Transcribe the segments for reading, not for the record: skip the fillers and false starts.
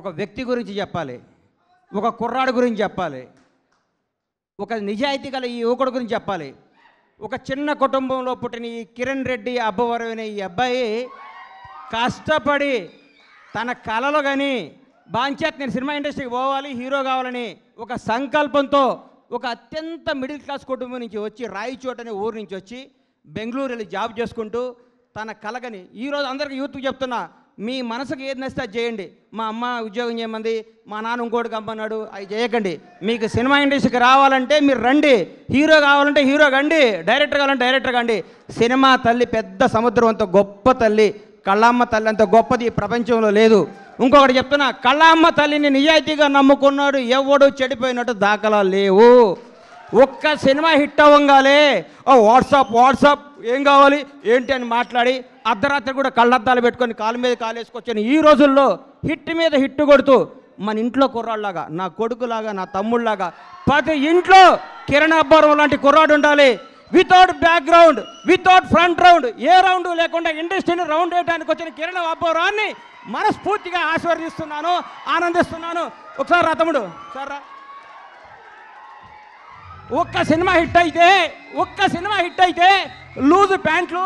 ఒక వ్యక్తి గురించి చెప్పాలి, ఒక కుర్రాడు గురించి చెప్పాలి, ఒక నిజాయితీ గల ఈ యువకుడు గురించి చెప్పాలి. ఒక చిన్న కుటుంబంలో పుట్టిన ఈ కిరణ్ రెడ్డి అబ్బవరం అనే ఈ అబ్బాయి కష్టపడి తన కళలు కానీ బాంచేత నేను సినిమా ఇండస్ట్రీకి పోవాలి, హీరో కావాలని ఒక సంకల్పంతో ఒక అత్యంత మిడిల్ క్లాస్ కుటుంబం నుంచి వచ్చి రాయచోట అనే ఊరు నుంచి వచ్చి బెంగళూరు వెళ్ళి జాబ్ చేసుకుంటూ తన కలగని ఈరోజు అందరికీ యూత్కి చెప్తున్నా, మీ మనసుకు ఏది నచ్చితే అది చేయండి. మా అమ్మ ఉద్యోగం చేయమంది, మా నాన్న ఇంకోటి కమ్మన్నాడు, అవి చేయకండి. మీకు సినిమా ఇండస్ట్రీకి రావాలంటే మీరు రండి, హీరో కావాలంటే హీరో కండి, డైరెక్టర్ కావాలంటే డైరెక్టర్ కండి. సినిమా తల్లి పెద్ద సముద్రం అంత గొప్ప తల్లి, కళ్ళమ్మ తల్లి అంత గొప్పది ఈ ప్రపంచంలో లేదు. ఇంకొకటి చెప్తున్నా, కళ్ళమ్మ తల్లిని నిజాయితీగా నమ్ముకున్నాడు ఎవడు చెడిపోయినట్టు దాఖలా లేవు. ఒక్క సినిమా హిట్ అవ్వగానే వాట్సాప్ ఏం కావాలి ఏంటి అని మాట్లాడి అర్ధరాత్రి కూడా కళ్ళద్దాలు పెట్టుకొని కాలు మీద కాలేసుకొచ్చాను. ఈ రోజుల్లో హిట్ మీద హిట్ కొడుతూ మన ఇంట్లో కుర్రాళ్ళలాగా, నా కొడుకులాగా, నా తమ్ముళ్ళలాగా ప్రతి ఇంట్లో కిరణ్ అబ్బవరం లాంటి కుర్రాడు ఉండాలి. Without background, without front round, ఏ రౌండ్ లేకుండా ఇండస్ట్రీని రౌండ్ వేయడానికి వచ్చిన కిరణ్ అబ్బవరాన్ని మనస్ఫూర్తిగా ఆశీర్వదిస్తున్నాను, ఆనందిస్తున్నాను. ఒకసారి రా తమ్ముడు, సార్ రా. ఒక్క సినిమా హిట్ అయితే లూజు ప్యాంట్లు,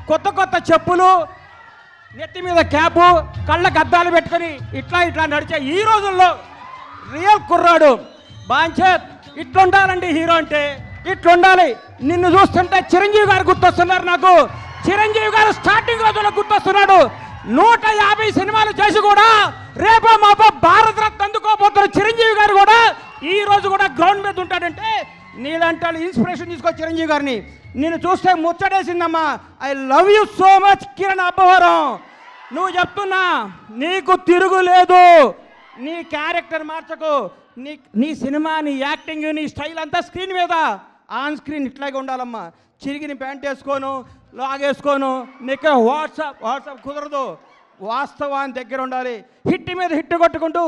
కొత్త చెప్పులు, నెత్తి మీద క్యాపు, కళ్ళకు అద్దాలు పెట్టుకొని ఇట్లా నడిచే ఈ రోజుల్లో రియల్ కుర్రాడు బాంచేత్ ఇట్లుండాలండి. హీరో అంటే ఇట్లుండాలి. నిన్ను చూస్తుంటే చిరంజీవి గారు గుర్తొస్తున్నారు నాకు. చిరంజీవి గారు స్టార్టింగ్ రోజుల్లో గుర్తొస్తున్నాడు. 150 సినిమాలు చేసి కూడా రేపో మాపో భారత రత్న అందుకోబోతున్న చిరంజీవి గారు కూడా ఈ రోజు కూడా గ్రౌండ్ మీద ఉంటాడంటే నీలాంటి ఇన్స్పిరేషన్ తీసుకో చిరంజీవి గారిని. నేను చూస్తే ముచ్చటేసిందమ్మా. I love you so much Kiran Abbavaram. నువ్వు చెప్తున్నా, నీకు తిరుగులేదు. నీ క్యారెక్టర్ మార్చకు. నీ సినిమా, నీ యాక్టింగ్, నీ స్టైల్ అంతా స్క్రీన్ మీద, ఆన్ స్క్రీన్ ఇట్లాగే ఉండాలమ్మా. చిరిగిన ప్యాంట్ వేసుకోను, లాగేసుకోను, నీకు వాట్సాప్ కుదరదు. వాస్తవాన్ని దగ్గర ఉండాలి. హిట్ మీద హిట్ కొట్టుకుంటూ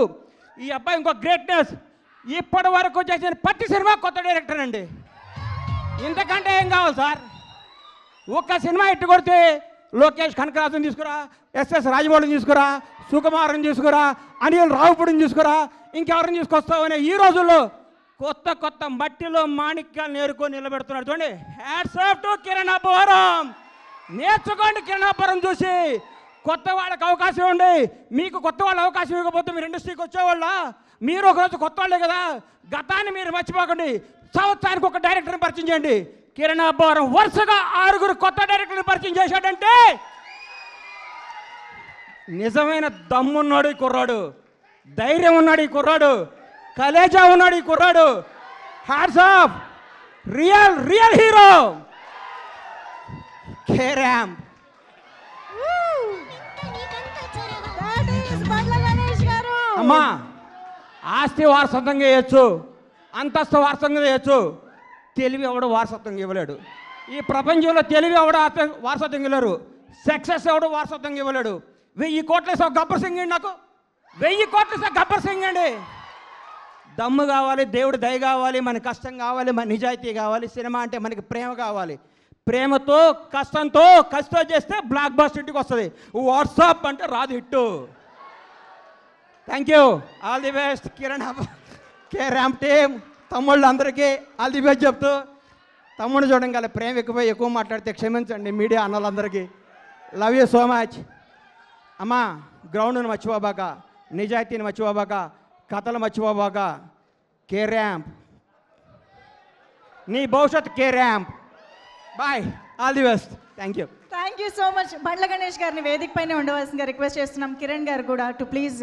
ఈ అబ్బాయి ఇంకో గ్రేట్నెస్. ఇప్పటి వరకు చేసిన ప్రతి సినిమా కొత్త డైరెక్టర్ అండి. ఇంతకంటే ఏం కావాలి సార్? ఒక్క సినిమా హిట్ కొడితే లోకేష్ కనకరాజుని తీసుకురా, ఎస్ఎస్ రాజమౌళిని తీసుకురా, సుకుమార్ని తీసుకురా, అనిల్ రావుపూడిని తీసుకురా, ఇంకెవరిని తీసుకొస్తావనే ఈ రోజుల్లో కొత్త మట్టిలో మాణిక్యాలు నేర్కొని నిలబెడుతున్నాడు. చూడండి, hats off to Kiran Abbavaram. నేర్చుకోండి కిరణ్ అబ్బవరం చూసి. కొత్త వాళ్ళకి అవకాశం ఇవ్వండి. మీకు కొత్త వాళ్ళు అవకాశం ఇవ్వకపోతే మీరు ఇండస్ట్రీకి వచ్చేవాళ్ళ? మీరు ఒకరోజు కొత్త వాళ్ళే కదా. గతాన్ని మీరు మర్చిపోకండి. సంవత్సరానికి ఒక డైరెక్టర్ని పరిచయం చేయండి. కిరణ్ అబ్బవరం వరుసగా 6 కొత్త డైరెక్టర్ని పరిచయం చేశాడంటే నిజమైన దమ్మున్నాడు ఈ కుర్రాడు, ధైర్యం ఉన్నాడు ఈ కుర్రాడు, కలేజా ఉన్నాడు ఈ కుర్రాడు. Hats off, real hero carrom. అమ్మా, ఆస్తి వారసత్వంగా చేయొచ్చు, అంతస్తు వారసత్వంగా చేయొచ్చు, తెలివి ఎవడు వారసత్వంగా ఇవ్వలేడు. ఈ ప్రపంచంలో తెలివి ఎవడు వారసత్వంగా ఇవ్వలేరు. సక్సెస్ ఎవడు వారసత్వంగా ఇవ్వలేడు. 1000 కోట్ల గబ్బర్ సింగ్ అండి. నాకు 1000 కోట్ల గబ్బర్ సింగ్ అండి. దమ్ము కావాలి, దేవుడి దయ కావాలి, మన కష్టం కావాలి, మన నిజాయితీ కావాలి. సినిమా అంటే మనకి ప్రేమ కావాలి. ప్రేమతో కష్టంతో చేస్తే బ్లాక్ బస్టర్ ఇంటికి వస్తుంది. వాట్సాప్ అంటే రాదు hit. Thank you, all the best Kiran carrom team. తమ్ముళ్ళు అందరికీ ఆల్ ది బెస్ట్ చెప్తూ, తమ్ముడు చూడంగానే ప్రేమ ఎక్కువ మాట్లాడితే క్షమించండి మీడియా అన్నలందరికీ. Love you so much. అమ్మా, గ్రౌండ్ను మర్చిపోబాక, నిజాయితీని మర్చిపోబాక, కథలు మర్చిపోబాక. కేరామ్ నీ భవిష్యత్ కేరామ్. Bye, all the best. Thank you so much. Bandla Ganesh గారిని వేదిక పైన ఉండవలసిందిగా రిక్వెస్ట్ చేస్తున్నాం. కిరణ్ గారు కూడా టు ప్లీజ్